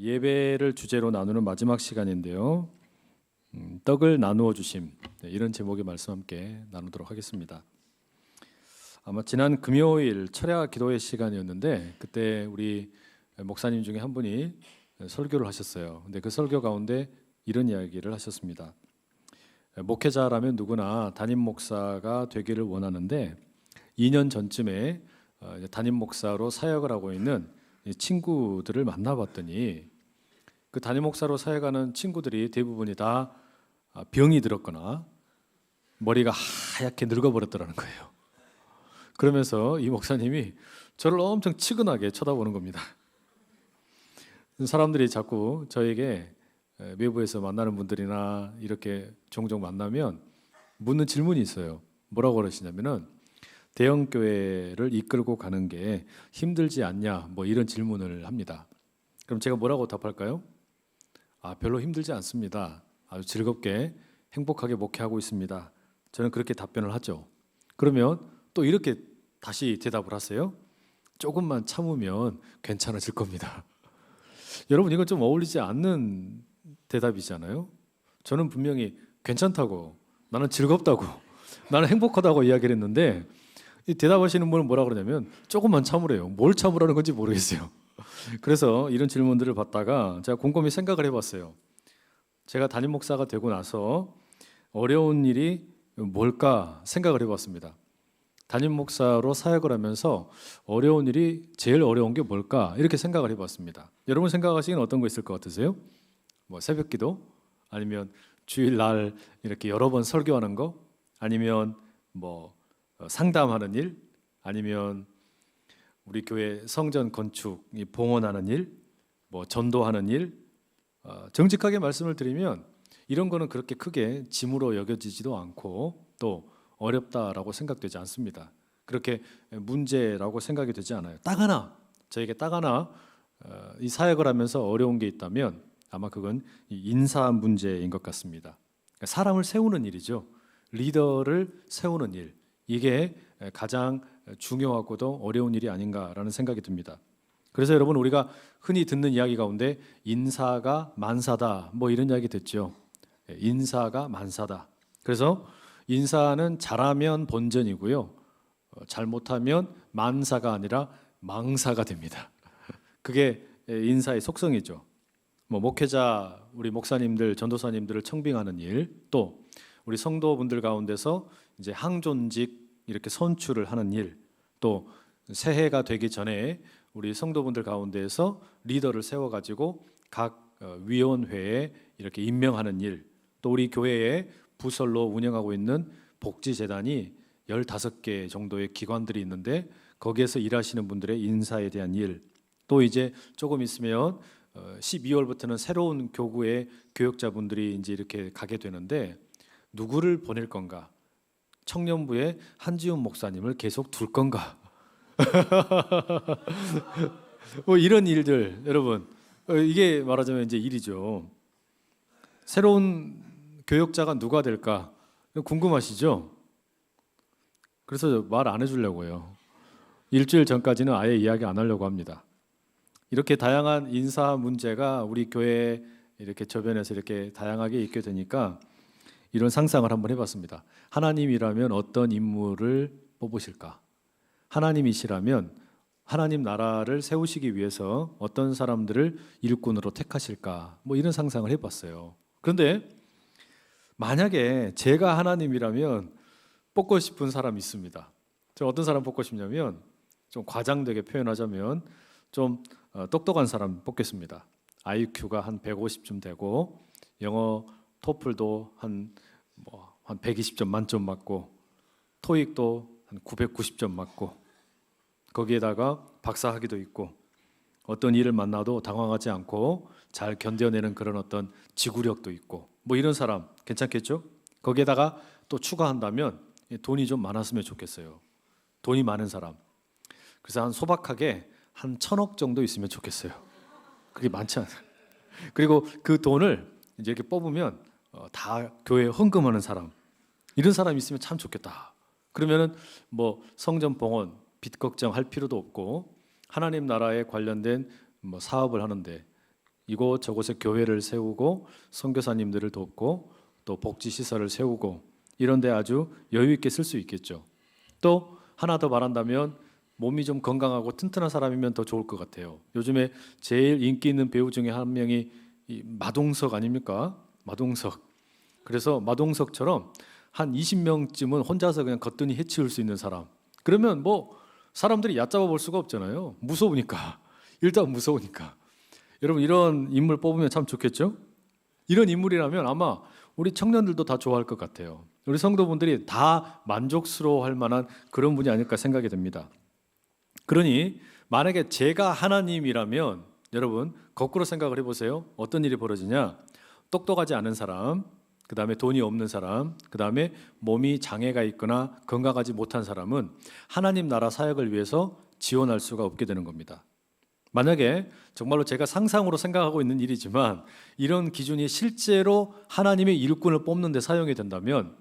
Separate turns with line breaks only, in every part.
예배를 주제로 나누는 마지막 시간인데요. 떡을 나누어 주심, 이런 제목의 말씀 함께 나누도록 하겠습니다. 아마 지난 금요일 철야 기도회 시간이었는데 그때 우리 목사님 중에 한 분이 설교를 하셨어요. 근데 그 설교 가운데 이런 이야기를 하셨습니다. 목회자라면 누구나 담임 목사가 되기를 원하는데 2년 전쯤에 담임 목사로 사역을 하고 있는 친구들을 만나봤더니 그 담임 목사로 사역하는 친구들이 대부분이 다 병이 들었거나 머리가 하얗게 늙어버렸더라는 거예요. 그러면서 이 목사님이 저를 엄청 치근하게 쳐다보는 겁니다. 사람들이 자꾸 저에게 외부에서 만나는 분들이나 이렇게 종종 만나면 묻는 질문이 있어요. 뭐라고 그러시냐면은 대형 교회를 이끌고 가는 게 힘들지 않냐, 뭐 이런 질문을 합니다. 그럼 제가 뭐라고 답할까요? 별로 힘들지 않습니다. 아주 즐겁게 행복하게 목회하고 있습니다. 저는 그렇게 답변을 하죠. 그러면 또 이렇게 다시 대답을 하세요. 조금만 참으면 괜찮아질 겁니다. 여러분, 이건 좀 어울리지 않는 대답이잖아요. 저는 분명히 괜찮다고, 나는 즐겁다고, 나는 행복하다고 이야기를 했는데 이 대답하시는 분은 뭐라 그러냐면 조금만 참으래요. 뭘 참으라는 건지 모르겠어요. 그래서 이런 질문들을 받다가 제가 곰곰이 생각을 해봤어요. 제가 담임 목사가 되고 나서 어려운 일이 뭘까 생각을 해봤습니다. 담임 목사로 사역을 하면서 어려운 일이 제일 어려운 게 뭘까 이렇게 생각을 해봤습니다. 여러분 생각하시기엔 어떤 거 있을 것 같으세요? 뭐 새벽기도? 아니면 주일날 이렇게 여러 번 설교하는 거? 아니면 뭐 상담하는 일? 아니면 우리 교회 성전 건축 봉헌하는 일? 뭐 전도하는 일? 정직하게 말씀을 드리면 이런 거는 그렇게 크게 짐으로 여겨지지도 않고 또 어렵다라고 생각되지 않습니다. 그렇게 문제라고 생각이 되지 않아요. 딱 하나, 저에게 딱 하나 이 사역을 하면서 어려운 게 있다면 아마 그건 이 인사 문제인 것 같습니다. 그러니까 사람을 세우는 일이죠. 리더를 세우는 일, 이게 가장 중요하고도 어려운 일이 아닌가라는 생각이 듭니다. 그래서 여러분, 우리가 흔히 듣는 이야기 가운데 인사가 만사다, 뭐 이런 이야기 듣죠. 인사가 만사다. 그래서 인사는 잘하면 본전이고요, 잘못하면 만사가 아니라 망사가 됩니다. 그게 인사의 속성이죠. 뭐 목회자, 우리 목사님들, 전도사님들을 청빙하는 일, 또 우리 성도분들 가운데서 이제 항존직 이렇게 선출을 하는 일, 또 새해가 되기 전에 우리 성도분들 가운데에서 리더를 세워가지고 각 위원회에 이렇게 임명하는 일, 또 우리 교회에 부설로 운영하고 있는 복지재단이 15개 정도의 기관들이 있는데 거기에서 일하시는 분들의 인사에 대한 일, 또 이제 조금 있으면 12월부터는 새로운 교구의 교역자분들이 이제 이렇게 가게 되는데 누구를 보낼 건가? 청년부에 한지훈 목사님을 계속 둘 건가? 뭐 이런 일들, 여러분, 이게 말하자면 이제 일이죠. 새로운 교역자가 누가 될까 궁금하시죠? 그래서 말 안 해주려고요. 일주일 전까지는 아예 이야기 안 하려고 합니다. 이렇게 다양한 인사 문제가 우리 교회에 이렇게 저변에서 이렇게 다양하게 있게 되니까 이런 상상을 한번 해봤습니다. 하나님이라면 어떤 인물을 뽑으실까? 하나님이시라면 하나님 나라를 세우시기 위해서 어떤 사람들을 일꾼으로 택하실까? 뭐 이런 상상을 해봤어요. 그런데 만약에 제가 하나님이라면 뽑고 싶은 사람이 있습니다. 저 어떤 사람 뽑고 싶냐면, 좀 과장되게 표현하자면 좀 똑똑한 사람 뽑겠습니다. IQ가 한 150쯤 되고 영어 토플도 한 120점 만점 맞고 토익도 한 990점 맞고 거기에다가 박사학위도 있고 어떤 일을 만나도 당황하지 않고 잘 견뎌내는 그런 어떤 지구력도 있고 뭐 이런 사람 괜찮겠죠? 거기에다가 또 추가한다면 돈이 좀 많았으면 좋겠어요. 돈이 많은 사람. 그래서 한 소박하게 한 1,000억 정도 있으면 좋겠어요. 그게 많지 않아요. 그리고 그 돈을 이제 이렇게 뽑으면 다 교회에 헌금하는 사람, 이런 사람이 있으면 참 좋겠다. 그러면은 뭐 성전 봉헌 빚 걱정할 필요도 없고 하나님 나라에 관련된 뭐 사업을 하는데 이곳저곳에 교회를 세우고 선교사님들을 돕고 또 복지시설을 세우고 이런 데 아주 여유 있게 쓸 수 있겠죠. 또 하나 더 말한다면 몸이 좀 건강하고 튼튼한 사람이면 더 좋을 것 같아요. 요즘에 제일 인기 있는 배우 중에 한 명이 이 마동석 아닙니까? 마동석. 그래서 마동석처럼 한 20명쯤은 혼자서 그냥 거뜬히 해치울 수 있는 사람. 그러면 뭐 사람들이 얕잡아 볼 수가 없잖아요. 무서우니까. 일단 무서우니까. 여러분 이런 인물 뽑으면 참 좋겠죠? 이런 인물이라면 아마 우리 청년들도 다 좋아할 것 같아요. 우리 성도분들이 다 만족스러워할 만한 그런 분이 아닐까 생각이 됩니다. 그러니 만약에 제가 하나님이라면 여러분 거꾸로 생각을 해보세요. 어떤 일이 벌어지냐? 똑똑하지 않은 사람, 그 다음에 돈이 없는 사람, 그 다음에 몸이 장애가 있거나 건강하지 못한 사람은 하나님 나라 사역을 위해서 지원할 수가 없게 되는 겁니다. 만약에 정말로 제가 상상으로 생각하고 있는 일이지만 이런 기준이 실제로 하나님의 일꾼을 뽑는 데 사용이 된다면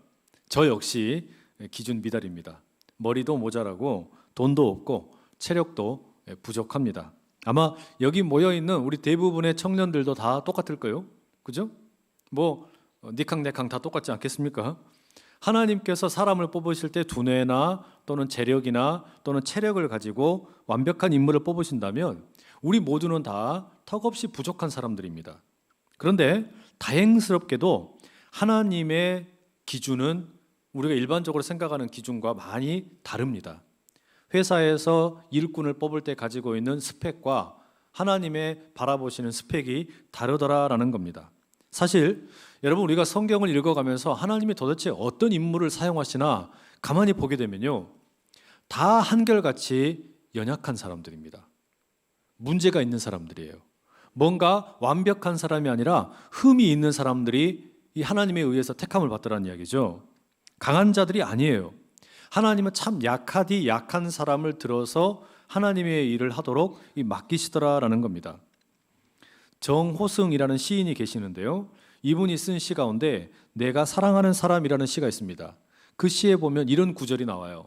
저 역시 기준 미달입니다. 머리도 모자라고 돈도 없고 체력도 부족합니다. 아마 여기 모여있는 우리 대부분의 청년들도 다 똑같을 거예요. 그죠? 뭐 니캉네캉 다 똑같지 않겠습니까? 하나님께서 사람을 뽑으실 때 두뇌나 또는 재력이나 또는 체력을 가지고 완벽한 인물을 뽑으신다면 우리 모두는 다 턱없이 부족한 사람들입니다. 그런데 다행스럽게도 하나님의 기준은 우리가 일반적으로 생각하는 기준과 많이 다릅니다. 회사에서 일꾼을 뽑을 때 가지고 있는 스펙과 하나님의 바라보시는 스펙이 다르더라라는 겁니다. 사실 여러분 우리가 성경을 읽어가면서 하나님이 도대체 어떤 인물을 사용하시나 가만히 보게 되면요, 다 한결같이 연약한 사람들입니다. 문제가 있는 사람들이에요. 뭔가 완벽한 사람이 아니라 흠이 있는 사람들이 이 하나님에 의해서 택함을 받더라는 이야기죠. 강한 자들이 아니에요. 하나님은 참 약하디 약한 사람을 들어서 하나님의 일을 하도록 맡기시더라라는 겁니다. 정호승이라는 시인이 계시는데요, 이분이 쓴 시 가운데 내가 사랑하는 사람이라는 시가 있습니다. 그 시에 보면 이런 구절이 나와요.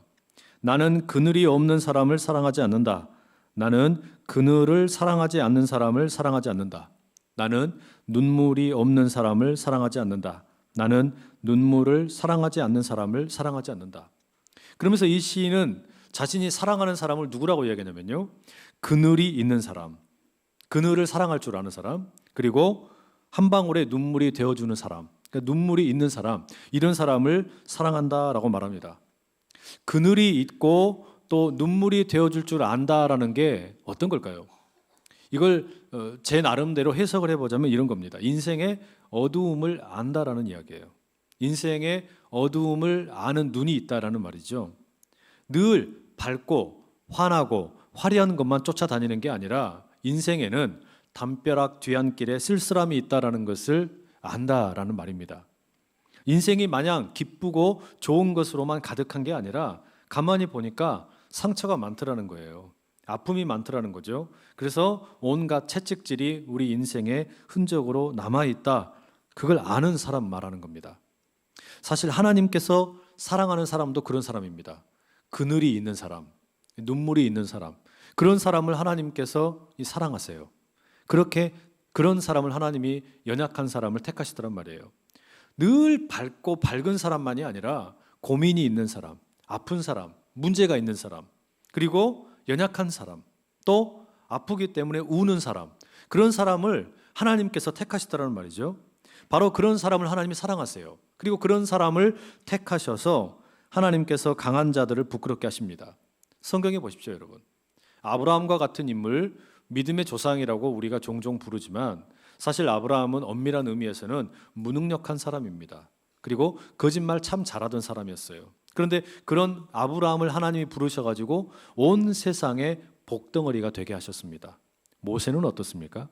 나는 그늘이 없는 사람을 사랑하지 않는다. 나는 그늘을 사랑하지 않는 사람을 사랑하지 않는다. 나는 눈물이 없는 사람을 사랑하지 않는다. 나는 눈물을 사랑하지 않는 사람을 사랑하지 않는다. 그러면서 이 시인은 자신이 사랑하는 사람을 누구라고 이야기하냐면요, 그늘이 있는 사람, 그늘을 사랑할 줄 아는 사람, 그리고 한 방울의 눈물이 되어주는 사람, 그러니까 눈물이 있는 사람, 이런 사람을 사랑한다라고 말합니다. 그늘이 있고 또 눈물이 되어줄 줄 안다라는 게 어떤 걸까요? 이걸 제 나름대로 해석을 해보자면 이런 겁니다. 인생의 어두움을 안다라는 이야기예요. 인생의 어두움을 아는 눈이 있다라는 말이죠. 늘 밝고 환하고 화려한 것만 쫓아다니는 게 아니라 인생에는 담벼락 뒤안길에 쓸쓸함이 있다라는 것을 안다라는 말입니다. 인생이 마냥 기쁘고 좋은 것으로만 가득한 게 아니라 가만히 보니까 상처가 많더라는 거예요. 아픔이 많더라는 거죠. 그래서 온갖 채찍질이 우리 인생의 흔적으로 남아있다, 그걸 아는 사람 말하는 겁니다. 사실 하나님께서 사랑하는 사람도 그런 사람입니다. 그늘이 있는 사람, 눈물이 있는 사람, 그런 사람을 하나님께서 사랑하세요. 그렇게 그런 사람을 하나님이 연약한 사람을 택하시더란 말이에요. 늘 밝고 밝은 사람만이 아니라 고민이 있는 사람, 아픈 사람, 문제가 있는 사람, 그리고 연약한 사람, 또 아프기 때문에 우는 사람, 그런 사람을 하나님께서 택하시더라는 말이죠. 바로 그런 사람을 하나님이 사랑하세요. 그리고 그런 사람을 택하셔서 하나님께서 강한 자들을 부끄럽게 하십니다. 성경에 보십시오, 여러분. 아브라함과 같은 인물, 믿음의 조상이라고 우리가 종종 부르지만 사실 아브라함은 엄밀한 의미에서는 무능력한 사람입니다. 그리고 거짓말 참 잘하던 사람이었어요. 그런데 그런 아브라함을 하나님이 부르셔가지고 온 세상의 복덩어리가 되게 하셨습니다. 모세는 어떻습니까?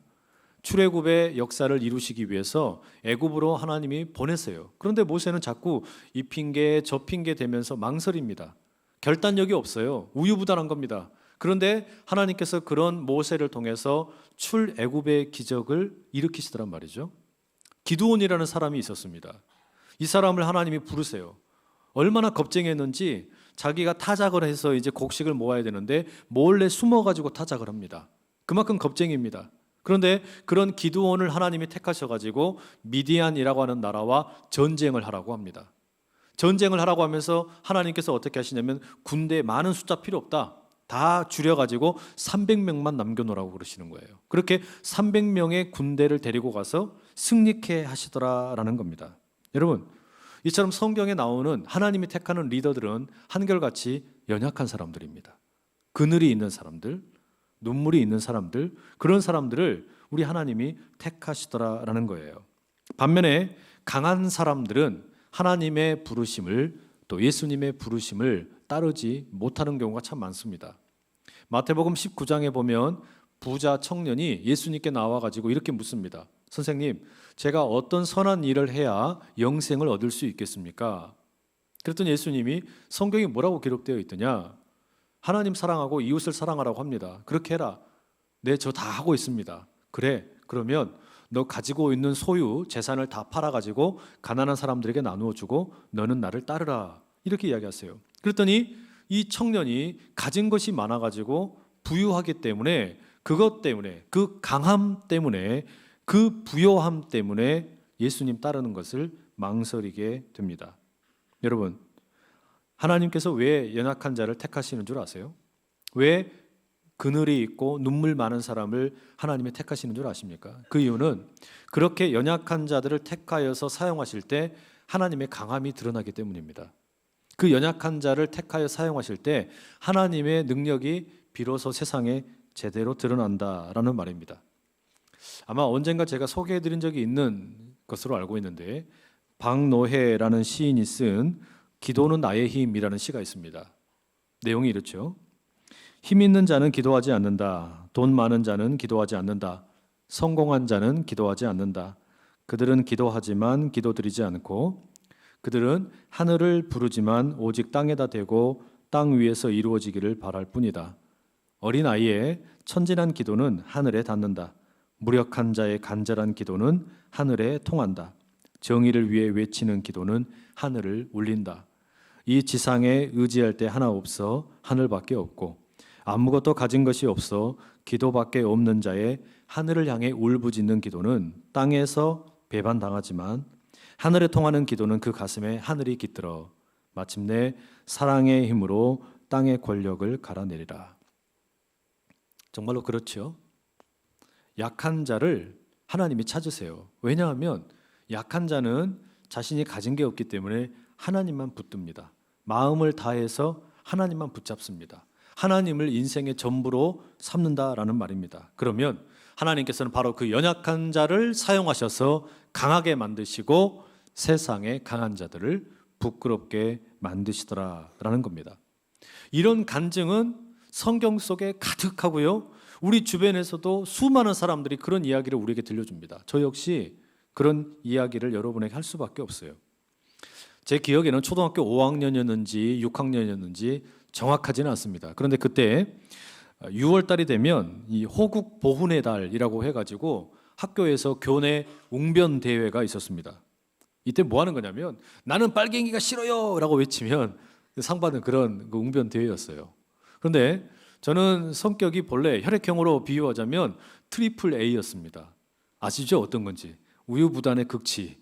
출애굽의 역사를 이루시기 위해서 애굽으로 하나님이 보냈어요. 그런데 모세는 자꾸 이 핑계 저 핑계 대면서 망설입니다. 결단력이 없어요. 우유부단한 겁니다. 그런데 하나님께서 그런 모세를 통해서 출애굽의 기적을 일으키시더란 말이죠. 기드온이라는 사람이 있었습니다. 이 사람을 하나님이 부르세요. 얼마나 겁쟁이였는지 자기가 타작을 해서 이제 곡식을 모아야 되는데 몰래 숨어가지고 타작을 합니다. 그만큼 겁쟁이입니다. 그런데 그런 기드온을 하나님이 택하셔가지고 미디안이라고 하는 나라와 전쟁을 하라고 합니다. 전쟁을 하라고 하면서 하나님께서 어떻게 하시냐면 군대 많은 숫자 필요 없다. 다 줄여가지고 300명만 남겨놓으라고 그러시는 거예요. 그렇게 300명의 군대를 데리고 가서 승리케 하시더라라는 겁니다. 여러분, 이처럼 성경에 나오는 하나님이 택하는 리더들은 한결같이 연약한 사람들입니다. 그늘이 있는 사람들, 눈물이 있는 사람들, 그런 사람들을 우리 하나님이 택하시더라라는 거예요. 반면에 강한 사람들은 하나님의 부르심을, 또 예수님의 부르심을 따르지 못하는 경우가 참 많습니다. 마태복음 19장에 보면 부자 청년이 예수님께 나와가지고 이렇게 묻습니다. 선생님, 제가 어떤 선한 일을 해야 영생을 얻을 수 있겠습니까? 그랬더니 예수님이 성경에 뭐라고 기록되어 있더냐? 하나님 사랑하고 이웃을 사랑하라고 합니다. 그렇게 해라. 네, 저 다 하고 있습니다. 그래, 그러면 너 가지고 있는 소유, 재산을 다 팔아가지고 가난한 사람들에게 나누어 주고 너는 나를 따르라. 이렇게 이야기하세요. 그랬더니 이 청년이 가진 것이 많아가지고 부유하기 때문에, 그것 때문에, 그 강함 때문에, 그 부요함 때문에 예수님 따르는 것을 망설이게 됩니다. 여러분, 하나님께서 왜 연약한 자를 택하시는 줄 아세요? 왜 그늘이 있고 눈물 많은 사람을 하나님이 택하시는 줄 아십니까? 그 이유는 그렇게 연약한 자들을 택하여서 사용하실 때 하나님의 강함이 드러나기 때문입니다. 그 연약한 자를 택하여 사용하실 때 하나님의 능력이 비로소 세상에 제대로 드러난다라는 말입니다. 아마 언젠가 제가 소개해드린 적이 있는 것으로 알고 있는데, 박노해라는 시인이 쓴 기도는 나의 힘이라는 시가 있습니다. 내용이 이렇죠. 힘 있는 자는 기도하지 않는다. 돈 많은 자는 기도하지 않는다. 성공한 자는 기도하지 않는다. 그들은 기도하지만 기도드리지 않고, 그들은 하늘을 부르지만 오직 땅에다 대고 땅 위에서 이루어지기를 바랄 뿐이다. 어린아이의 천진한 기도는 하늘에 닿는다. 무력한 자의 간절한 기도는 하늘에 통한다. 정의를 위해 외치는 기도는 하늘을 울린다. 이 지상에 의지할 때 하나 없어 하늘밖에 없고, 아무것도 가진 것이 없어 기도밖에 없는 자의 하늘을 향해 울부짖는 기도는 땅에서 배반당하지만, 하늘에 통하는 기도는 그 가슴에 하늘이 깃들어 마침내 사랑의 힘으로 땅의 권력을 갈아내리라. 정말로 그렇죠. 약한 자를 하나님이 찾으세요. 왜냐하면 약한 자는 자신이 가진 게 없기 때문에 하나님만 붙듭니다. 마음을 다해서 하나님만 붙잡습니다. 하나님을 인생의 전부로 삼는다라는 말입니다. 그러면 하나님께서는 바로 그 연약한 자를 사용하셔서 강하게 만드시고 세상의 강한 자들을 부끄럽게 만드시더라라는 겁니다. 이런 간증은 성경 속에 가득하고요. 우리 주변에서도 수많은 사람들이 그런 이야기를 우리에게 들려줍니다. 저 역시 그런 이야기를 여러분에게 할 수밖에 없어요. 제 기억에는 초등학교 5학년이었는지 6학년이었는지 정확하지는 않습니다. 그런데 그때 6월 달이 되면 이 호국 보훈의 달이라고 해가지고 학교에서 교내 웅변 대회가 있었습니다. 이때 뭐 하는 거냐면 나는 빨갱이가 싫어요 라고 외치면 상 받는 그런 그 웅변 대회였어요. 그런데 저는 성격이 본래 혈액형으로 비유하자면 트리플 A였습니다. 아시죠? 어떤 건지. 우유부단의 극치.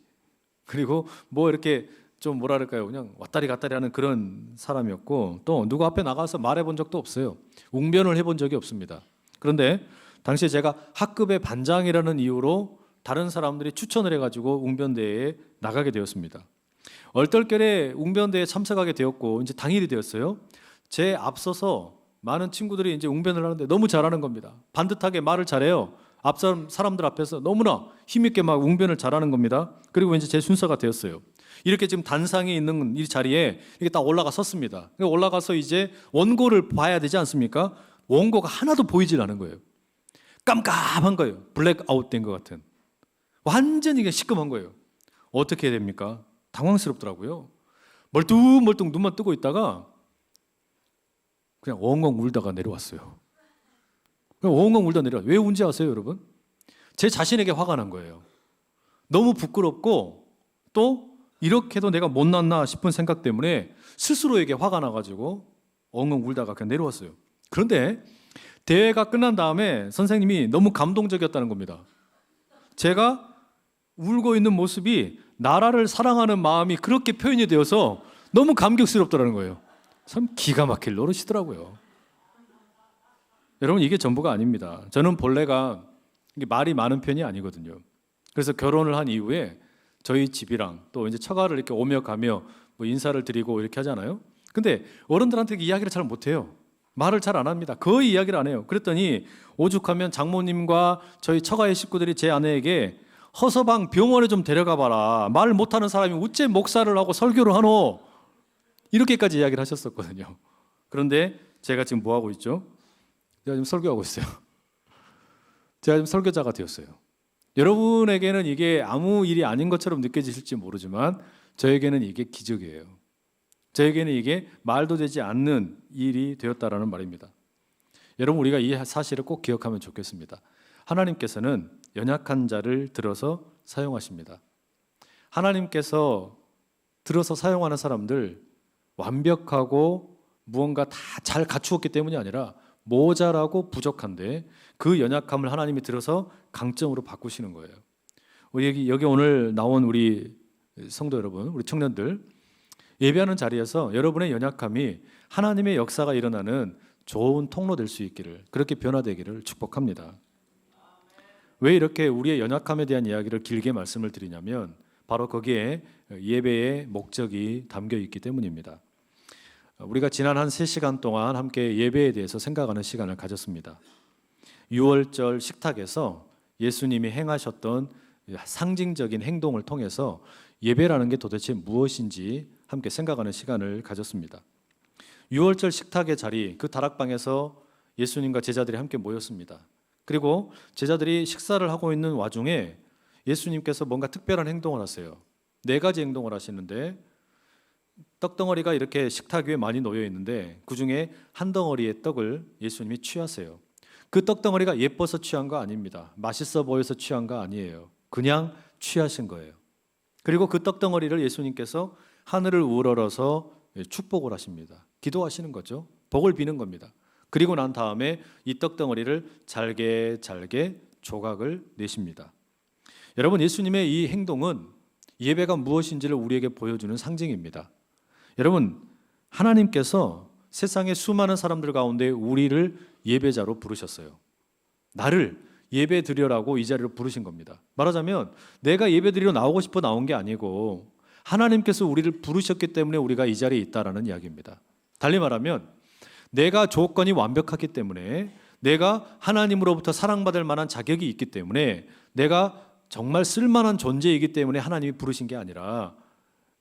그리고 뭐 이렇게 좀 뭐랄까요, 그냥 왔다리 갔다리 하는 그런 사람이었고, 또 누구 앞에 나가서 말해본 적도 없어요. 웅변을 해본 적이 없습니다. 그런데 당시에 제가 학급의 반장이라는 이유로 다른 사람들이 추천을 해가지고 웅변대회에 나가게 되었습니다. 얼떨결에 웅변대회에 참석하게 되었고 이제 당일이 되었어요. 제 앞서서 많은 친구들이 이제 웅변을 하는데 너무 잘하는 겁니다. 반듯하게 말을 잘해요. 앞 사람들 앞에서 너무나 힘있게 막 웅변을 잘하는 겁니다. 그리고 이제 제 순서가 되었어요. 이렇게 지금 단상에 있는 이 자리에 이렇게 딱 올라가 섰습니다. 올라가서 이제 원고를 봐야 되지 않습니까? 원고가 하나도 보이질 않은 거예요. 깜깜한 거예요. 블랙아웃 된 것 같은. 완전히 시커먼 거예요. 어떻게 해야 됩니까? 당황스럽더라고요. 멀뚱멀뚱 눈만 뜨고 있다가 그냥 엉엉 울다가 내려왔어요. 그냥 엉엉 울다 내려왔어요. 왜 운지 아세요, 여러분? 제 자신에게 화가 난 거예요. 너무 부끄럽고 또 이렇게도 내가 못났나 싶은 생각 때문에 스스로에게 화가 나가지고 엉엉 울다가 그냥 내려왔어요. 그런데 대회가 끝난 다음에 선생님이 너무 감동적이었다는 겁니다. 제가 울고 있는 모습이 나라를 사랑하는 마음이 그렇게 표현이 되어서 너무 감격스럽더라는 거예요. 참 기가 막힐 노릇이더라고요. 여러분, 이게 전부가 아닙니다. 저는 본래가 말이 많은 편이 아니거든요. 그래서 결혼을 한 이후에 저희 집이랑 또 이제 처가를 이렇게 오며 가며 뭐 인사를 드리고 이렇게 하잖아요. 근데 어른들한테 이야기를 잘 못해요. 말을 잘 안 합니다. 거의 이야기를 안 해요. 그랬더니 오죽하면 장모님과 저희 처가의 식구들이 제 아내에게 허서방 병원에 좀 데려가 봐라. 말 못하는 사람이 어째 목사를 하고 설교를 하노? 이렇게까지 이야기를 하셨었거든요. 그런데 제가 지금 뭐 하고 있죠? 제가 지금 설교하고 있어요. 제가 지금 설교자가 되었어요. 여러분에게는 이게 아무 일이 아닌 것처럼 느껴지실지 모르지만 저에게는 이게 기적이에요. 저에게는 이게 말도 되지 않는 일이 되었다라는 말입니다. 여러분, 우리가 이 사실을 꼭 기억하면 좋겠습니다. 하나님께서는 연약한 자를 들어서 사용하십니다. 하나님께서 들어서 사용하는 사람들, 완벽하고 무언가 다 잘 갖추었기 때문이 아니라 모자라고 부족한데 그 연약함을 하나님이 들어서 강점으로 바꾸시는 거예요. 여기 오늘 나온 우리 성도 여러분, 우리 청년들, 예배하는 자리에서 여러분의 연약함이 하나님의 역사가 일어나는 좋은 통로 될 수 있기를, 그렇게 변화되기를 축복합니다. 왜 이렇게 우리의 연약함에 대한 이야기를 길게 말씀을 드리냐면 바로 거기에 예배의 목적이 담겨 있기 때문입니다. 우리가 지난 한 3시간 동안 함께 예배에 대해서 생각하는 시간을 가졌습니다. 6월절 식탁에서 예수님이 행하셨던 상징적인 행동을 통해서 예배라는 게 도대체 무엇인지 함께 생각하는 시간을 가졌습니다. 6월절 식탁의 자리, 그 다락방에서 예수님과 제자들이 함께 모였습니다. 그리고 제자들이 식사를 하고 있는 와중에 예수님께서 뭔가 특별한 행동을 하세요. 4가지 행동을 하시는데 떡덩어리가 이렇게 식탁 위에 많이 놓여 있는데 그 중에 한 덩어리의 떡을 예수님이 취하세요. 그 떡덩어리가 예뻐서 취한 거 아닙니다. 맛있어 보여서 취한 거 아니에요. 그냥 취하신 거예요. 그리고 그 떡덩어리를 예수님께서 하늘을 우러러서 축복을 하십니다. 기도하시는 거죠. 복을 비는 겁니다. 그리고 난 다음에 이 떡덩어리를 잘게 잘게 조각을 내십니다. 여러분, 예수님의 이 행동은 예배가 무엇인지를 우리에게 보여주는 상징입니다. 여러분, 하나님께서 세상의 수많은 사람들 가운데 우리를 예배자로 부르셨어요. 나를 예배 드려라고 이 자리로 부르신 겁니다. 말하자면 내가 예배 드리러 나오고 싶어 나온 게 아니고 하나님께서 우리를 부르셨기 때문에 우리가 이 자리에 있다라는 이야기입니다. 달리 말하면 내가 조건이 완벽하기 때문에, 내가 하나님으로부터 사랑받을 만한 자격이 있기 때문에, 내가 정말 쓸만한 존재이기 때문에 하나님이 부르신 게 아니라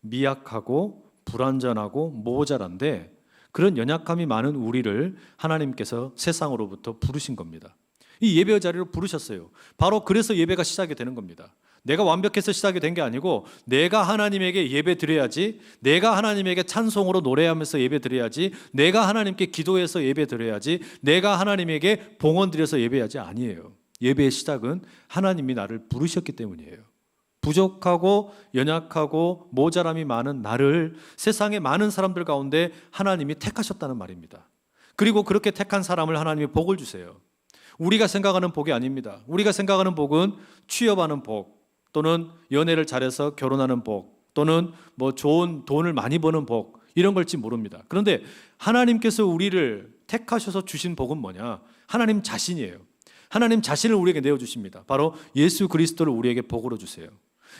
미약하고 불완전하고 모자란데 그런 연약함이 많은 우리를 하나님께서 세상으로부터 부르신 겁니다. 이 예배 자리로 부르셨어요. 바로 그래서 예배가 시작이 되는 겁니다. 내가 완벽해서 시작이 된 게 아니고 내가 하나님에게 예배 드려야지, 내가 하나님에게 찬송으로 노래하면서 예배 드려야지, 내가 하나님께 기도해서 예배 드려야지, 내가 하나님에게 봉헌 드려서 예배하지 아니에요. 예배의 시작은 하나님이 나를 부르셨기 때문이에요. 부족하고 연약하고 모자람이 많은 나를 세상의 많은 사람들 가운데 하나님이 택하셨다는 말입니다. 그리고 그렇게 택한 사람을 하나님이 복을 주세요. 우리가 생각하는 복이 아닙니다. 우리가 생각하는 복은 취업하는 복, 또는 연애를 잘해서 결혼하는 복, 또는 뭐 좋은 돈을 많이 버는 복, 이런 걸지 모릅니다. 그런데 하나님께서 우리를 택하셔서 주신 복은 뭐냐? 하나님 자신이에요. 하나님 자신을 우리에게 내어주십니다. 바로 예수 그리스도를 우리에게 복으로 주세요.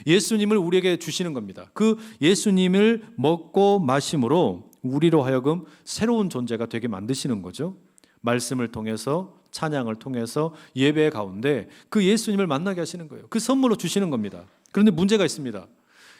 예수님을 우리에게 주시는 겁니다. 그 예수님을 먹고 마심으로 우리로 하여금 새로운 존재가 되게 만드시는 거죠. 말씀을 통해서, 찬양을 통해서 예배 가운데 그 예수님을 만나게 하시는 거예요. 그 선물로 주시는 겁니다. 그런데 문제가 있습니다.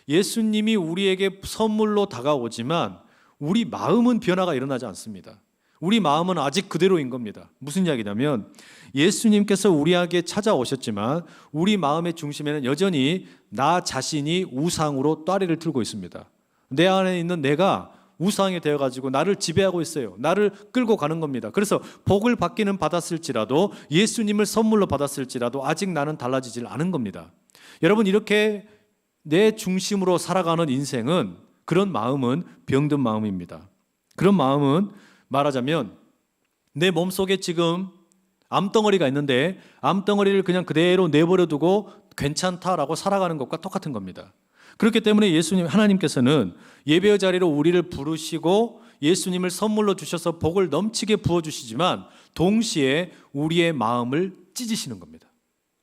예수님이 우리에게 선물로 다가오지만 우리 마음은 변화가 일어나지 않습니다. 우리 마음은 아직 그대로인 겁니다. 무슨 이야기냐면 예수님께서 우리에게 찾아오셨지만 우리 마음의 중심에는 여전히 나 자신이 우상으로 따리를 틀고 있습니다. 내 안에 있는 내가 우상이 되어가지고 나를 지배하고 있어요. 나를 끌고 가는 겁니다. 그래서 복을 받기는 받았을지라도, 예수님을 선물로 받았을지라도 아직 나는 달라지질 않은 겁니다. 여러분, 이렇게 내 중심으로 살아가는 인생은, 그런 마음은 병든 마음입니다. 그런 마음은 말하자면 내 몸속에 지금 암덩어리가 있는데 암덩어리를 그냥 그대로 내버려 두고 괜찮다라고 살아가는 것과 똑같은 겁니다. 그렇기 때문에 하나님께서는 예배의 자리로 우리를 부르시고 예수님을 선물로 주셔서 복을 넘치게 부어주시지만 동시에 우리의 마음을 찢으시는 겁니다.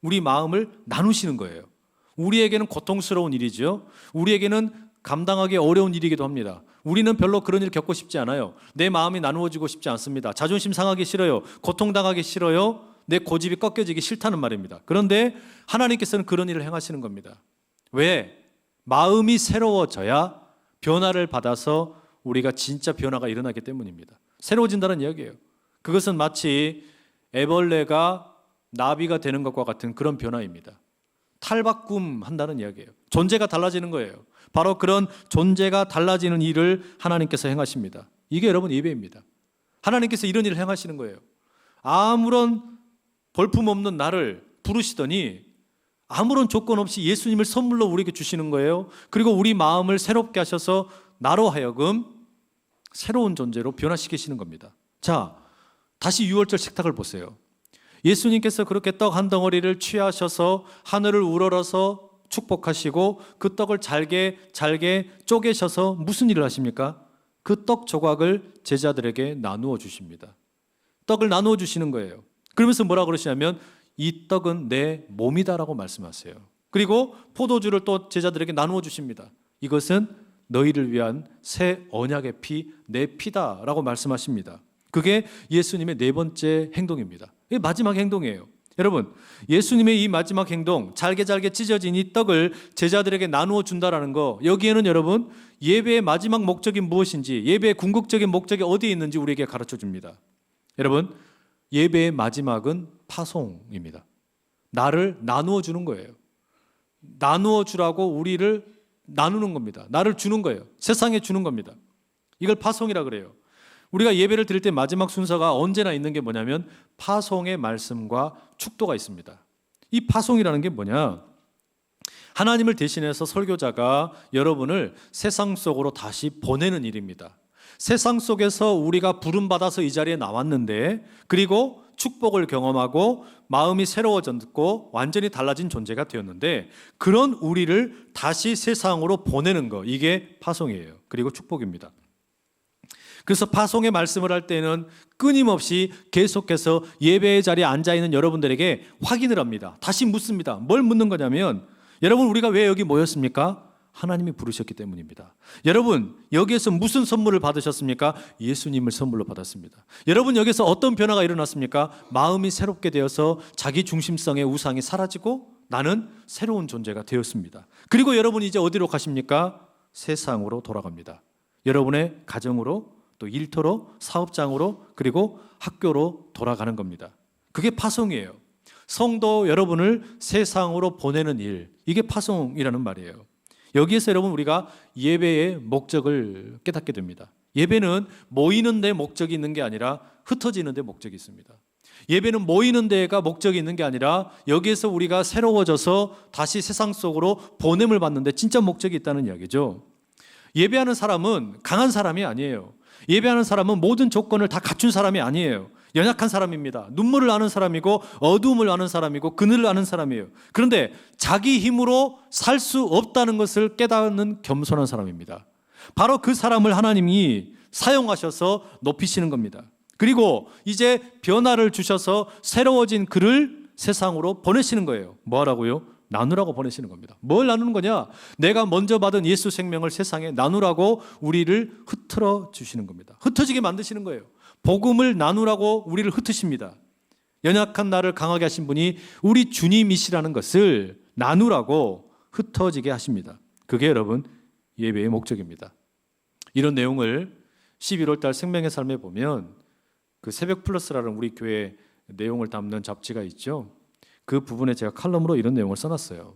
우리 마음을 나누시는 거예요. 우리에게는 고통스러운 일이죠. 우리에게는 감당하기 어려운 일이기도 합니다. 우리는 별로 그런 일 겪고 싶지 않아요. 내 마음이 나누어지고 싶지 않습니다. 자존심 상하기 싫어요. 고통당하기 싫어요. 내 고집이 꺾여지기 싫다는 말입니다. 그런데 하나님께서는 그런 일을 행하시는 겁니다. 왜? 마음이 새로워져야 변화를 받아서 우리가 진짜 변화가 일어나기 때문입니다. 새로워진다는 이야기예요. 그것은 마치 애벌레가 나비가 되는 것과 같은 그런 변화입니다. 탈바꿈 한다는 이야기예요. 존재가 달라지는 거예요. 바로 그런 존재가 달라지는 일을 하나님께서 행하십니다. 이게 여러분 예배입니다. 하나님께서 이런 일을 행하시는 거예요. 아무런 볼품없는 나를 부르시더니 아무런 조건 없이 예수님을 선물로 우리에게 주시는 거예요. 그리고 우리 마음을 새롭게 하셔서 나로 하여금 새로운 존재로 변화시키시는 겁니다. 자, 다시 유월절 식탁을 보세요. 예수님께서 그렇게 떡 한 덩어리를 취하셔서 하늘을 우러러서 축복하시고 그 떡을 잘게 쪼개셔서 무슨 일을 하십니까? 그 떡 조각을 제자들에게 나누어 주십니다. 떡을 나누어 주시는 거예요. 그러면서 뭐라 그러시냐면 이 떡은 내 몸이다라고 말씀하세요. 그리고 포도주를 또 제자들에게 나누어 주십니다. 이것은 너희를 위한 새 언약의 피, 내 피다라고 말씀하십니다. 그게 예수님의 네 번째 행동입니다. 이게 마지막 행동이에요. 여러분, 예수님의 이 마지막 행동, 잘게 찢어진 이 떡을 제자들에게 나누어 준다라는 거, 여기에는 여러분 예배의 마지막 목적이 무엇인지, 예배의 궁극적인 목적이 어디에 있는지 우리에게 가르쳐 줍니다. 여러분, 예배의 마지막은 파송입니다. 나를 나누어 주는 거예요. 나누어 주라고 우리를 나누는 겁니다. 나를 주는 거예요. 세상에 주는 겁니다. 이걸 파송이라 그래요. 우리가 예배를 드릴 때 마지막 순서가 언제나 있는 게 뭐냐면 파송의 말씀과 축도가 있습니다. 이 파송이라는 게 뭐냐? 하나님을 대신해서 설교자가 여러분을 세상 속으로 다시 보내는 일입니다. 세상 속에서 우리가 부름받아서 이 자리에 나왔는데, 그리고 축복을 경험하고 마음이 새로워졌고 완전히 달라진 존재가 되었는데, 그런 우리를 다시 세상으로 보내는 거, 이게 파송이에요. 그리고 축복입니다. 그래서 파송의 말씀을 할 때는 끊임없이 계속해서 예배의 자리에 앉아있는 여러분들에게 확인을 합니다. 다시 묻습니다. 뭘 묻는 거냐면, 여러분, 우리가 왜 여기 모였습니까? 하나님이 부르셨기 때문입니다. 여러분, 여기에서 무슨 선물을 받으셨습니까? 예수님을 선물로 받았습니다. 여러분, 여기서 어떤 변화가 일어났습니까? 마음이 새롭게 되어서 자기 중심성의 우상이 사라지고 나는 새로운 존재가 되었습니다. 그리고 여러분 이제 어디로 가십니까? 세상으로 돌아갑니다. 여러분의 가정으로, 또 일터로, 사업장으로, 그리고 학교로 돌아가는 겁니다. 그게 파송이에요. 성도 여러분을 세상으로 보내는 일, 이게 파송이라는 말이에요. 여기에서 여러분 우리가 예배의 목적을 깨닫게 됩니다. 예배는 모이는 데 목적이 있는 게 아니라 흩어지는 데 목적이 있습니다. 예배는 모이는 데가 목적이 있는 게 아니라 여기에서 우리가 새로워져서 다시 세상 속으로 보냄을 받는데 진짜 목적이 있다는 이야기죠. 예배하는 사람은 강한 사람이 아니에요. 예배하는 사람은 모든 조건을 다 갖춘 사람이 아니에요. 연약한 사람입니다. 눈물을 아는 사람이고 어두움을 아는 사람이고 그늘을 아는 사람이에요. 그런데 자기 힘으로 살 수 없다는 것을 깨닫는 겸손한 사람입니다. 바로 그 사람을 하나님이 사용하셔서 높이시는 겁니다. 그리고 이제 변화를 주셔서 새로워진 그를 세상으로 보내시는 거예요. 뭐 하라고요? 나누라고 보내시는 겁니다. 뭘 나누는 거냐? 내가 먼저 받은 예수 생명을 세상에 나누라고 우리를 흩어 주시는 겁니다. 흩어지게 만드시는 거예요. 복음을 나누라고 우리를 흩으십니다. 연약한 나를 강하게 하신 분이 우리 주님이시라는 것을 나누라고 흩어지게 하십니다. 그게 여러분 예배의 목적입니다. 이런 내용을 11월 달 생명의 삶에 보면 그 새벽 플러스라는 우리 교회 내용을 담는 잡지가 있죠. 그 부분에 제가 칼럼으로 이런 내용을 써놨어요.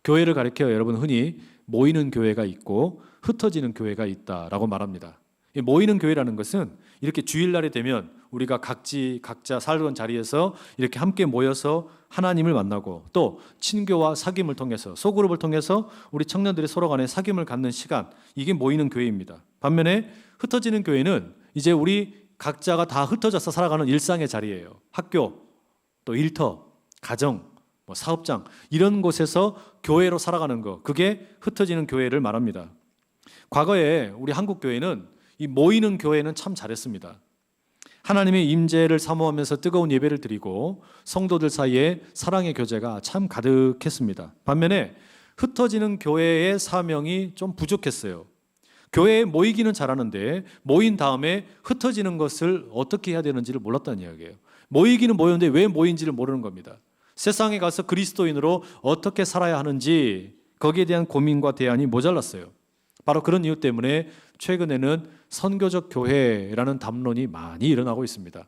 교회를 가리켜 여러분 흔히 모이는 교회가 있고 흩어지는 교회가 있다라고 말합니다. 모이는 교회라는 것은 이렇게 주일날이 되면 우리가 각자 살던 자리에서 이렇게 함께 모여서 하나님을 만나고 또 친교와 사귐을 통해서 소그룹을 통해서 우리 청년들이 서로 간에 사귐을 갖는 시간, 이게 모이는 교회입니다. 반면에 흩어지는 교회는 이제 우리 각자가 다 흩어져서 살아가는 일상의 자리예요. 학교, 또 일터, 가정, 사업장 이런 곳에서 교회로 살아가는 거, 그게 흩어지는 교회를 말합니다. 과거에 우리 한국 교회는 이 모이는 교회는 참 잘했습니다. 하나님의 임재를 사모하면서 뜨거운 예배를 드리고 성도들 사이에 사랑의 교제가 참 가득했습니다. 반면에 흩어지는 교회의 사명이 좀 부족했어요. 교회에 모이기는 잘하는데 모인 다음에 흩어지는 것을 어떻게 해야 되는지를 몰랐다는 이야기예요. 모이기는 모였는데 왜 모인지를 모르는 겁니다. 세상에 가서 그리스도인으로 어떻게 살아야 하는지 거기에 대한 고민과 대안이 모자랐어요. 바로 그런 이유 때문에 최근에는 선교적 교회라는 담론이 많이 일어나고 있습니다.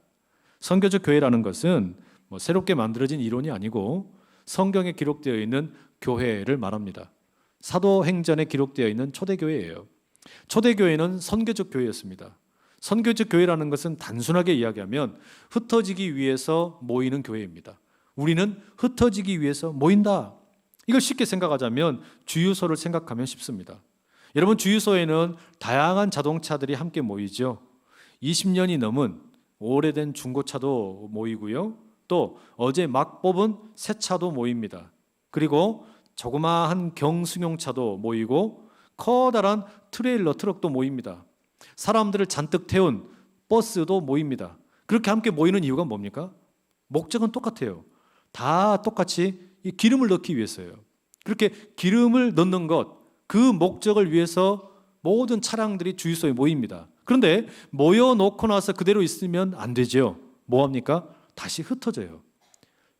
선교적 교회라는 것은 새롭게 만들어진 이론이 아니고 성경에 기록되어 있는 교회를 말합니다. 사도행전에 기록되어 있는 초대교회예요. 초대교회는 선교적 교회였습니다. 선교적 교회라는 것은 단순하게 이야기하면 흩어지기 위해서 모이는 교회입니다. 우리는 흩어지기 위해서 모인다. 이걸 쉽게 생각하자면 주유소를 생각하면 쉽습니다. 여러분, 주유소에는 다양한 자동차들이 함께 모이죠. 20년이 넘은 오래된 중고차도 모이고요. 또 어제 막 뽑은 새 차도 모입니다. 그리고 조그마한 경수용차도 모이고 커다란 트레일러 트럭도 모입니다. 사람들을 잔뜩 태운 버스도 모입니다. 그렇게 함께 모이는 이유가 뭡니까? 목적은 똑같아요. 다 똑같이 이 기름을 넣기 위해서예요. 그렇게 기름을 넣는 것, 그 목적을 위해서 모든 차량들이 주유소에 모입니다. 그런데 모여놓고 나서 그대로 있으면 안 되죠. 뭐합니까? 다시 흩어져요.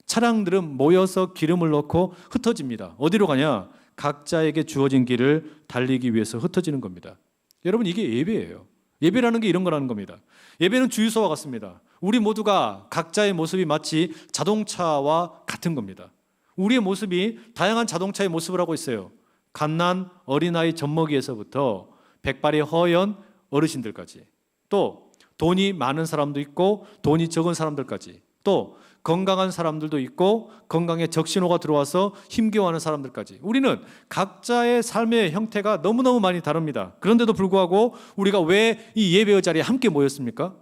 차량들은 모여서 기름을 넣고 흩어집니다. 어디로 가냐? 각자에게 주어진 길을 달리기 위해서 흩어지는 겁니다. 여러분, 이게 예배예요. 예배라는 게 이런 거라는 겁니다. 예배는 주유소와 같습니다. 우리 모두가 각자의 모습이 마치 자동차와 같은 겁니다. 우리의 모습이 다양한 자동차의 모습을 하고 있어요. 갓난 어린아이 젖먹이에서부터 백발이 허연 어르신들까지, 또 돈이 많은 사람도 있고 돈이 적은 사람들까지, 또 건강한 사람들도 있고 건강에 적신호가 들어와서 힘겨워하는 사람들까지, 우리는 각자의 삶의 형태가 너무너무 많이 다릅니다. 그런데도 불구하고 우리가 왜 이 예배 자리에 함께 모였습니까?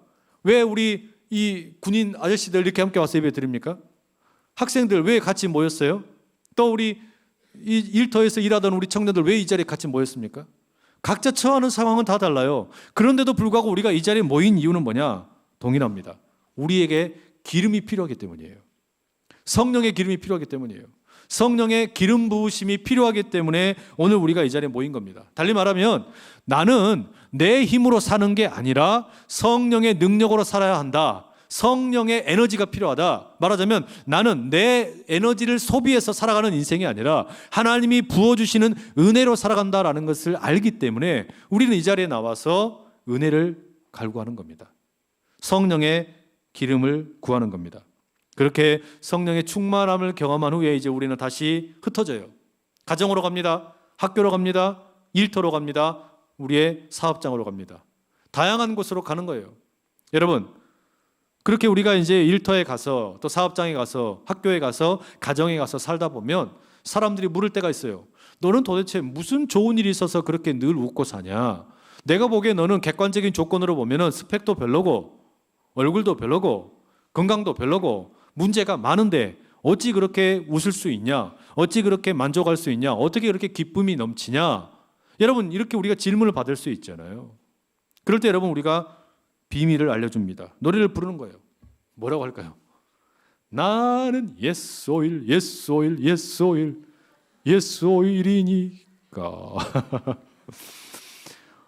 왜 우리 이 군인 아저씨들 이렇게 함께 와서 예배 드립니까? 학생들 왜 같이 모였어요? 또 우리 이 일터에서 일하던 우리 청년들 왜 이 자리에 같이 모였습니까? 각자 처하는 상황은 다 달라요. 그런데도 불구하고 우리가 이 자리에 모인 이유는 뭐냐? 동일합니다. 우리에게 기름이 필요하기 때문이에요. 성령의 기름이 필요하기 때문이에요. 성령의 기름 부으심이 필요하기 때문에 오늘 우리가 이 자리에 모인 겁니다. 달리 말하면 나는 내 힘으로 사는 게 아니라 성령의 능력으로 살아야 한다. 성령의 에너지가 필요하다. 말하자면 나는 내 에너지를 소비해서 살아가는 인생이 아니라 하나님이 부어주시는 은혜로 살아간다라는 것을 알기 때문에 우리는 이 자리에 나와서 은혜를 갈구하는 겁니다. 성령의 기름을 구하는 겁니다. 그렇게 성령의 충만함을 경험한 후에 이제 우리는 다시 흩어져요. 가정으로 갑니다. 학교로 갑니다. 일터로 갑니다. 우리의 사업장으로 갑니다. 다양한 곳으로 가는 거예요. 여러분, 그렇게 우리가 이제 일터에 가서 또 사업장에 가서 학교에 가서 가정에 가서 살다 보면 사람들이 물을 때가 있어요. 너는 도대체 무슨 좋은 일이 있어서 그렇게 늘 웃고 사냐? 내가 보기에 너는 객관적인 조건으로 보면은 스펙도 별로고 얼굴도 별로고 건강도 별로고 문제가 많은데 어찌 그렇게 웃을 수 있냐? 어찌 그렇게 만족할 수 있냐? 어떻게 그렇게 기쁨이 넘치냐? 여러분, 이렇게 우리가 질문을 받을 수 있잖아요. 그럴 때 여러분, 우리가 비밀을 알려줍니다. 노래를 부르는 거예요. 뭐라고 할까요? 나는 예스 오일, 예스 오일, 예스 오일, 예스 오일이니까.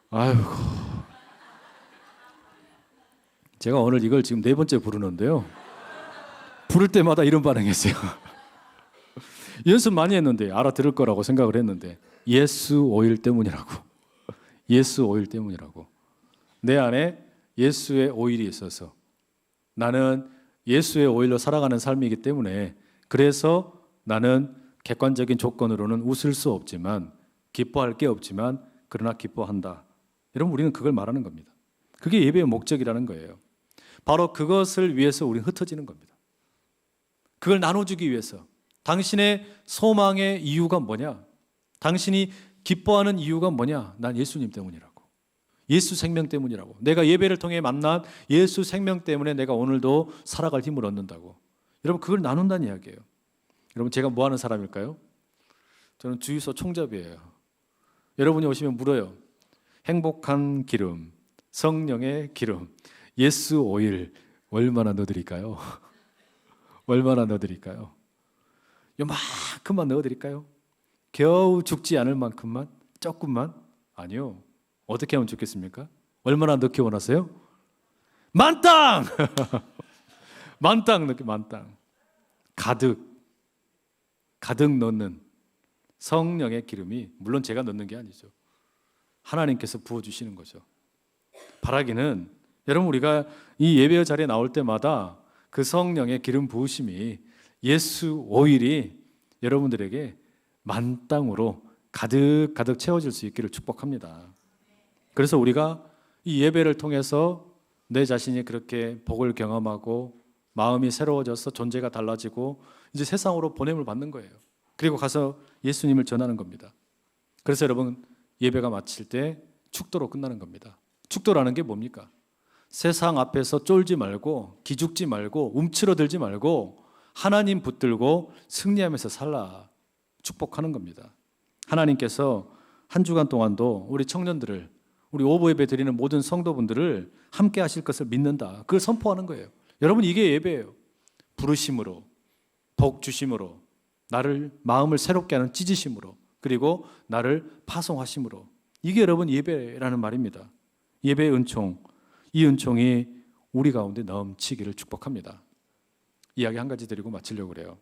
아이고, 제가 오늘 이걸 지금 4번째 부르는데요. 부를 때마다 이런 반응했어요. 연습 많이 했는데 알아들을 거라고 생각을 했는데 예스 오일 때문이라고. 예스 오일 때문이라고. 내 안에 예수의 오일이 있어서 나는 예수의 오일로 살아가는 삶이기 때문에 그래서 나는 객관적인 조건으로는 웃을 수 없지만 기뻐할 게 없지만 그러나 기뻐한다. 여러분, 우리는 그걸 말하는 겁니다. 그게 예배의 목적이라는 거예요. 바로 그것을 위해서 우리는 흩어지는 겁니다. 그걸 나눠주기 위해서. 당신의 소망의 이유가 뭐냐? 당신이 기뻐하는 이유가 뭐냐? 난 예수님 때문이라고. 예수 생명 때문이라고. 내가 예배를 통해 만난 예수 생명 때문에 내가 오늘도 살아갈 힘을 얻는다고. 여러분, 그걸 나눈다는 이야기예요. 여러분, 제가 뭐 하는 사람일까요? 저는 주유소 총잡이에요. 여러분이 오시면 물어요. 행복한 기름, 성령의 기름, 예수 오일 얼마나 넣어드릴까요? 얼마나 넣어드릴까요? 요만큼만 넣어드릴까요? 겨우 죽지 않을 만큼만? 조금만? 아니요. 어떻게 하면 좋겠습니까? 얼마나 넣기 원하세요? 만땅! 만땅 넣기, 만땅. 가득 넣는 성령의 기름이, 물론 제가 넣는 게 아니죠. 하나님께서 부어주시는 거죠. 바라기는 여러분, 우리가 이 예배 자리에 나올 때마다 그 성령의 기름 부으심이, 예수 오일이 여러분들에게 만땅으로 가득 채워질 수 있기를 축복합니다. 그래서 우리가 이 예배를 통해서 내 자신이 그렇게 복을 경험하고 마음이 새로워져서 존재가 달라지고 이제 세상으로 보냄을 받는 거예요. 그리고 가서 예수님을 전하는 겁니다. 그래서 여러분, 예배가 마칠 때 축도로 끝나는 겁니다. 축도라는 게 뭡니까? 세상 앞에서 쫄지 말고 기죽지 말고 움츠러들지 말고 하나님 붙들고 승리하면서 살라, 축복하는 겁니다. 하나님께서 한 주간 동안도 우리 청년들을, 우리 오부 예배 드리는 모든 성도분들을 함께 하실 것을 믿는다, 그걸 선포하는 거예요. 여러분, 이게 예배예요. 부르심으로, 복 주심으로, 나를 마음을 새롭게 하는 찢으심으로, 그리고 나를 파송하심으로, 이게 여러분 예배라는 말입니다. 예배의 은총, 이 은총이 우리 가운데 넘치기를 축복합니다. 이야기 한 가지 드리고 마치려고 그래요.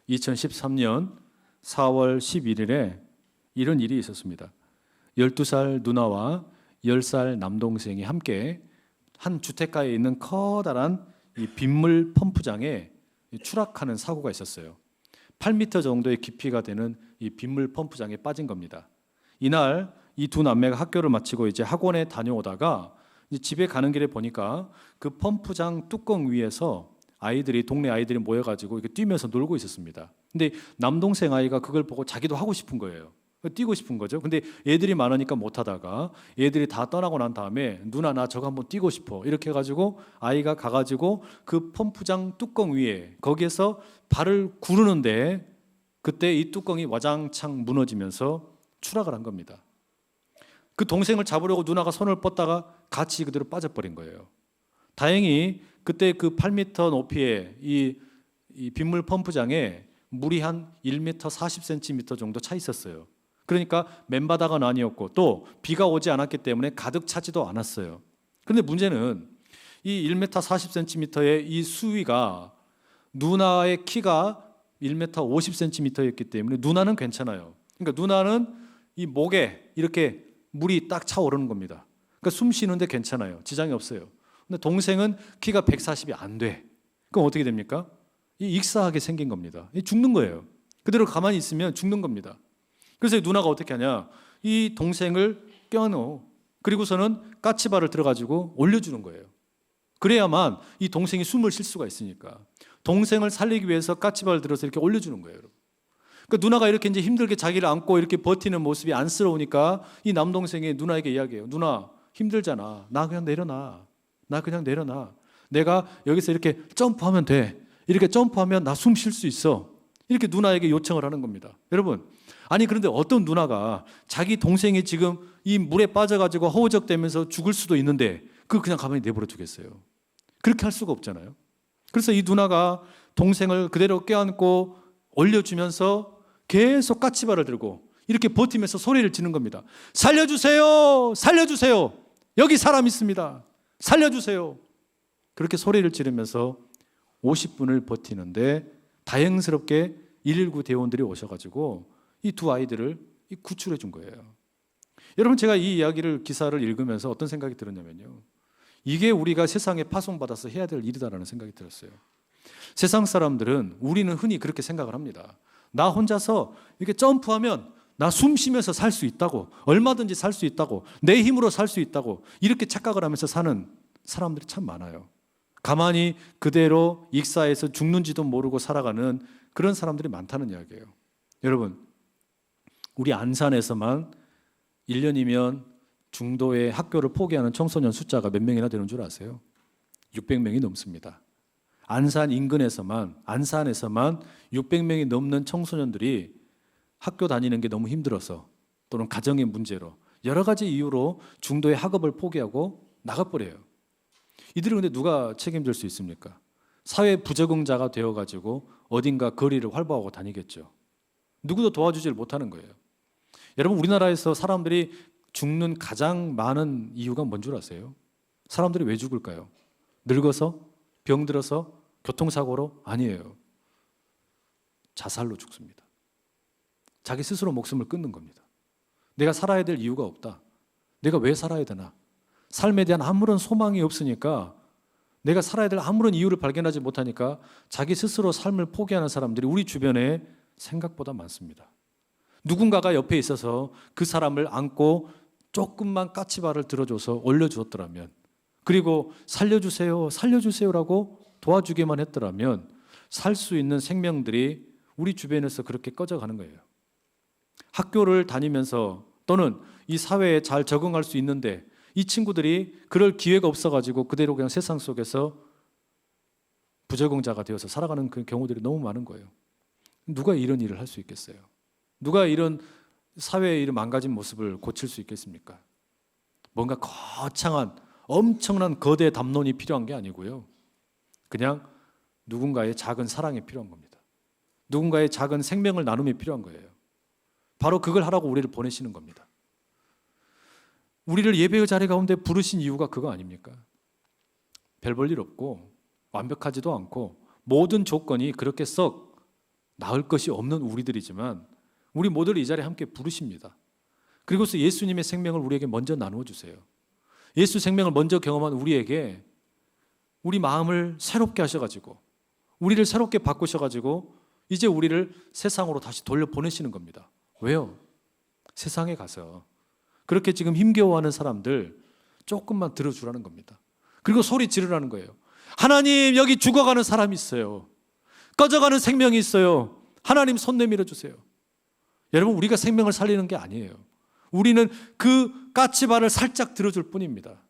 2013년 4월 11일에 이런 일이 있었습니다. 12살 누나와 10살 남동생이 함께 한 주택가에 있는 커다란 이 빗물 펌프장에 추락하는 사고가 있었어요. 8m 정도의 깊이가 되는 이 빗물 펌프장에 빠진 겁니다. 이날 이 두 남매가 학교를 마치고 이제 학원에 다녀오다가 이제 집에 가는 길에 보니까 그 펌프장 뚜껑 위에서 동네 아이들이 모여가지고 이렇게 뛰면서 놀고 있었습니다. 근데 남동생 아이가 그걸 보고 자기도 하고 싶은 거예요. 뛰고 싶은 거죠. 근데 애들이 많으니까 못하다가 애들이 다 떠나고 난 다음에 누나, 나 저거 한번 뛰고 싶어, 이렇게 해가지고 아이가 가가지고 그 펌프장 뚜껑 위에 거기에서 발을 구르는데 그때 이 뚜껑이 와장창 무너지면서 추락을 한 겁니다. 그 동생을 잡으려고 누나가 손을 뻗다가 같이 그대로 빠져버린 거예요. 다행히 그때 그 8m 높이의 이 빗물 펌프장에 물이 한 1m 40cm 정도 차 있었어요. 그러니까 맨바닥은 아니었고 또 비가 오지 않았기 때문에 가득 차지도 않았어요. 그런데 문제는 이 1m 40cm의 이 수위가 누나의 키가 1m 50cm였기 때문에 누나는 괜찮아요. 그러니까 누나는 이 목에 이렇게 물이 딱 차오르는 겁니다. 그러니까 숨 쉬는데 괜찮아요. 지장이 없어요. 근데 동생은 키가 140이 안 돼. 그럼 어떻게 됩니까? 익사하게 생긴 겁니다. 죽는 거예요. 그대로 가만히 있으면 죽는 겁니다. 그래서 누나가 어떻게 하냐? 이 동생을 껴안어. 그리고서는 까치발을 들어가지고 올려주는 거예요. 그래야만 이 동생이 숨을 쉴 수가 있으니까. 동생을 살리기 위해서 까치발을 들어서 이렇게 올려주는 거예요. 그러니까 누나가 이렇게 이제 힘들게 자기를 안고 이렇게 버티는 모습이 안쓰러우니까 이 남동생이 누나에게 이야기해요. 누나, 힘들잖아. 나 그냥 내려놔. 나 그냥 내려놔. 내가 여기서 이렇게 점프하면 돼. 이렇게 점프하면 나 숨 쉴 수 있어. 이렇게 누나에게 요청을 하는 겁니다. 여러분, 아니 그런데 어떤 누나가 자기 동생이 지금 이 물에 빠져가지고 허우적대면서 죽을 수도 있는데 그걸 그냥 가만히 내버려 두겠어요? 그렇게 할 수가 없잖아요. 그래서 이 누나가 동생을 그대로 껴안고 올려주면서 계속 까치발을 들고 이렇게 버티면서 소리를 지는 겁니다. 살려주세요! 살려주세요! 여기 사람 있습니다. 살려주세요! 그렇게 소리를 지르면서 50분을 버티는데 다행스럽게 119 대원들이 오셔가지고 이 두 아이들을 구출해 준 거예요. 여러분, 제가 이 이야기를, 기사를 읽으면서 어떤 생각이 들었냐면요, 이게 우리가 세상에 파송받아서 해야 될 일이다라는 생각이 들었어요. 세상 사람들은, 우리는 흔히 그렇게 생각을 합니다. 나 혼자서 이렇게 점프하면 나 숨 쉬면서 살 수 있다고, 얼마든지 살 수 있다고, 내 힘으로 살 수 있다고, 이렇게 착각을 하면서 사는 사람들이 참 많아요. 가만히 그대로 익사해서 죽는지도 모르고 살아가는 그런 사람들이 많다는 이야기예요. 여러분, 우리 안산에서만 1년이면 중도의 학교를 포기하는 청소년 숫자가 몇 명이나 되는 줄 아세요? 600명이 넘습니다. 안산 인근에서만, 안산에서만 600명이 넘는 청소년들이 학교 다니는 게 너무 힘들어서 또는 가정의 문제로 여러 가지 이유로 중도의 학업을 포기하고 나가버려요. 이들이 근데 누가 책임질 수 있습니까? 사회 부적응자가 되어가지고 어딘가 거리를 활보하고 다니겠죠. 누구도 도와주질 못하는 거예요. 여러분, 우리나라에서 사람들이 죽는 가장 많은 이유가 뭔 줄 아세요? 사람들이 왜 죽을까요? 늙어서? 병들어서? 교통사고로? 아니에요. 자살로 죽습니다. 자기 스스로 목숨을 끊는 겁니다. 내가 살아야 될 이유가 없다. 내가 왜 살아야 되나? 삶에 대한 아무런 소망이 없으니까, 내가 살아야 될 아무런 이유를 발견하지 못하니까 자기 스스로 삶을 포기하는 사람들이 우리 주변에 생각보다 많습니다. 누군가가 옆에 있어서 그 사람을 안고 조금만 까치발을 들어줘서 올려주었더라면, 그리고 살려주세요, 살려주세요라고 도와주기만 했더라면 살 수 있는 생명들이 우리 주변에서 그렇게 꺼져가는 거예요. 학교를 다니면서 또는 이 사회에 잘 적응할 수 있는데 이 친구들이 그럴 기회가 없어가지고 그대로 그냥 세상 속에서 부적응자가 되어서 살아가는 그 경우들이 너무 많은 거예요. 누가 이런 일을 할 수 있겠어요? 누가 이런 사회의 이런 망가진 모습을 고칠 수 있겠습니까? 뭔가 거창한 엄청난 거대 담론이 필요한 게 아니고요. 그냥 누군가의 작은 사랑이 필요한 겁니다. 누군가의 작은 생명을 나눔이 필요한 거예요. 바로 그걸 하라고 우리를 보내시는 겁니다. 우리를 예배의 자리 가운데 부르신 이유가 그거 아닙니까? 별 볼 일 없고 완벽하지도 않고 모든 조건이 그렇게 썩 나을 것이 없는 우리들이지만 우리 모두를 이 자리에 함께 부르십니다. 그리고서 예수님의 생명을 우리에게 먼저 나누어 주세요. 예수 생명을 먼저 경험한 우리에게 우리 마음을 새롭게 하셔가지고 우리를 새롭게 바꾸셔가지고 이제 우리를 세상으로 다시 돌려보내시는 겁니다. 왜요? 세상에 가서 그렇게 지금 힘겨워하는 사람들 조금만 들어주라는 겁니다. 그리고 소리 지르라는 거예요. 하나님, 여기 죽어가는 사람이 있어요. 꺼져가는 생명이 있어요. 하나님, 손 내밀어 주세요. 여러분, 우리가 생명을 살리는 게 아니에요. 우리는 그 까치발을 살짝 들어줄 뿐입니다.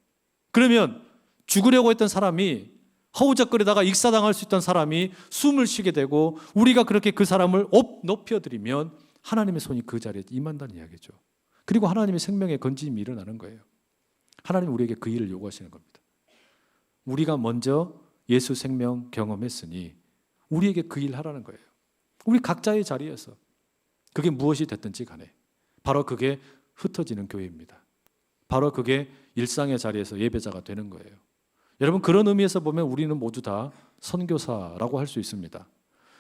그러면 죽으려고 했던 사람이, 허우적거리다가 익사당할 수 있던 사람이 숨을 쉬게 되고 우리가 그렇게 그 사람을 높여드리면 하나님의 손이 그 자리에 임한다는 이야기죠. 그리고 하나님의 생명의 건짐이 일어나는 거예요. 하나님 우리에게 그 일을 요구하시는 겁니다. 우리가 먼저 예수 생명 경험했으니 우리에게 그 일 하라는 거예요. 우리 각자의 자리에서 그게 무엇이 됐든지 간에 바로 그게 흩어지는 교회입니다. 바로 그게 일상의 자리에서 예배자가 되는 거예요. 여러분, 그런 의미에서 보면 우리는 모두 다 선교사라고 할 수 있습니다.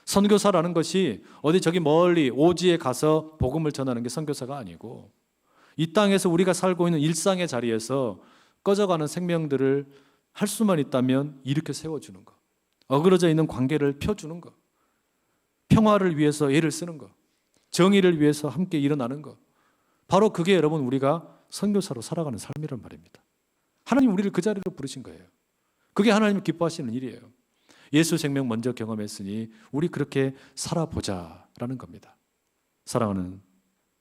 선교사라는 것이 어디 저기 멀리 오지에 가서 복음을 전하는 게 선교사가 아니고, 이 땅에서 우리가 살고 있는 일상의 자리에서 꺼져가는 생명들을 할 수만 있다면 일으켜 세워주는 것, 어그러져 있는 관계를 펴주는 것, 평화를 위해서 애를 쓰는 것, 정의를 위해서 함께 일어나는 것, 바로 그게 여러분 우리가 선교사로 살아가는 삶이란 말입니다. 하나님 우리를 그 자리로 부르신 거예요. 그게 하나님이 기뻐하시는 일이에요. 예수 생명 먼저 경험했으니 우리 그렇게 살아보자라는 겁니다. 사랑하는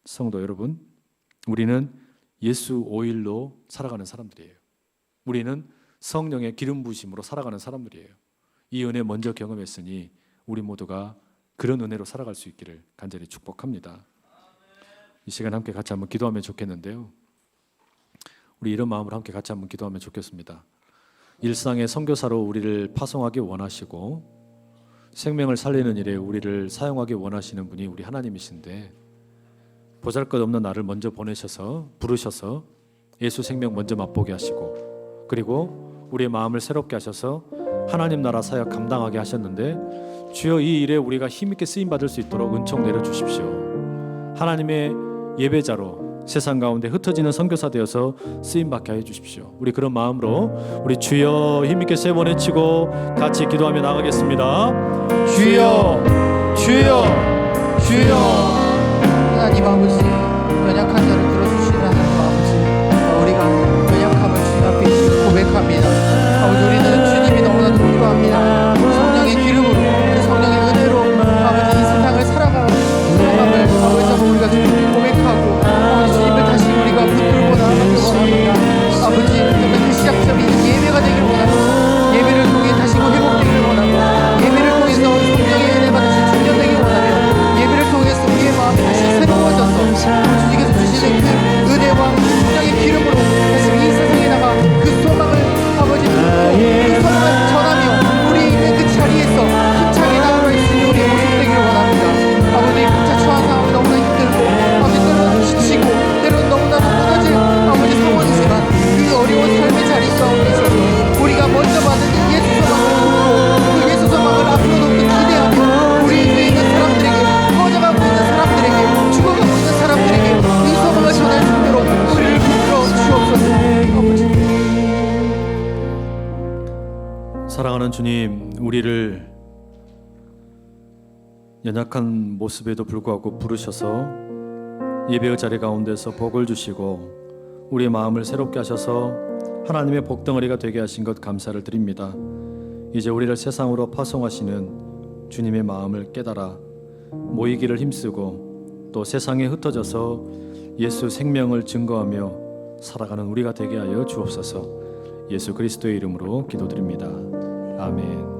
성도 여러분, 우리는 예수 오일로 살아가는 사람들이에요. 우리는 성령의 기름 부으심으로 살아가는 사람들이에요. 이 은혜 먼저 경험했으니 우리 모두가 그런 은혜로 살아갈 수 있기를 간절히 축복합니다. 이 시간 함께 같이 한번 기도하면 좋겠는데요. 우리 이런 마음으로 함께 같이 한번 기도하면 좋겠습니다. 일상의 선교사로 우리를 파송하기 원하시고 생명을 살리는 일에 우리를 사용하기 원하시는 분이 우리 하나님이신데, 보잘것없는 나를 먼저 보내셔서 부르셔서 예수 생명 먼저 맛보게 하시고, 그리고 우리의 마음을 새롭게 하셔서 하나님 나라 사역 감당하게 하셨는데, 주여 이 일에 우리가 힘있게 쓰임받을 수 있도록 은총 내려주십시오. 하나님의 예배자로 세상 가운데 흩어지는 선교사 되어서 쓰임받게 해 주십시오. 우리 그런 마음으로 우리 주여 힘있게 세 번 외치고 같이 기도하며 나가겠습니다.
주여, 주여, 주여. 하나님 아버지, 연약한 자를 들어주시는 하나님 아버지, 우리가 연약함을 주님 앞에 고백합니다. 아버지, 우리는 주님이 너무나도 필요합니다. 성령의 기름으로, 성령의 은혜로 아버지 이 세상을 살아가는 사람을 아버지 우리가 주님을 고백하고 아버지 주님을 다시 우리가 붙들고 나아가기 원합니다. 주님께서 주시는 그 은혜와 성령의 기름으로 다시 이 세상에다가 그 소망을 아버지 품고 그 소망을 전하며 우리 있는 그 자리에서 힘차게 나아갈 수 있는 우리의 모습 되기를 원합니다. 아버지 각자 처한 상황이 너무나 힘들고 아버지 때로는 지치고 때로는 너무나도 무너질 아버지 상황이지만 그 어려운 삶의 자리 가운데 있어서 우리가 먼저 받은 이 예수 소망을 품고 그 예수 소망을 앞으로도 기대하며 우리 위에 있는 사람들에게 꺼져가고 있는 사람들에게 죽어가고 있는 사람들에게 이 소망을 전할 수 있도록 우리를 붙들어 주옵소서. 아버지
사랑하는 주님, 우리를 연약한 모습에도 불구하고 부르셔서 예배의 자리 가운데서 복을 주시고 우리의 마음을 새롭게 하셔서 하나님의 복덩어리가 되게 하신 것 감사를 드립니다. 이제 우리를 세상으로 파송하시는 주님의 마음을 깨달아 모이기를 힘쓰고 또 세상에 흩어져서 예수 생명을 증거하며 살아가는 우리가 되게 하여 주옵소서. 예수 그리스도의 이름으로 기도드립니다. 아멘.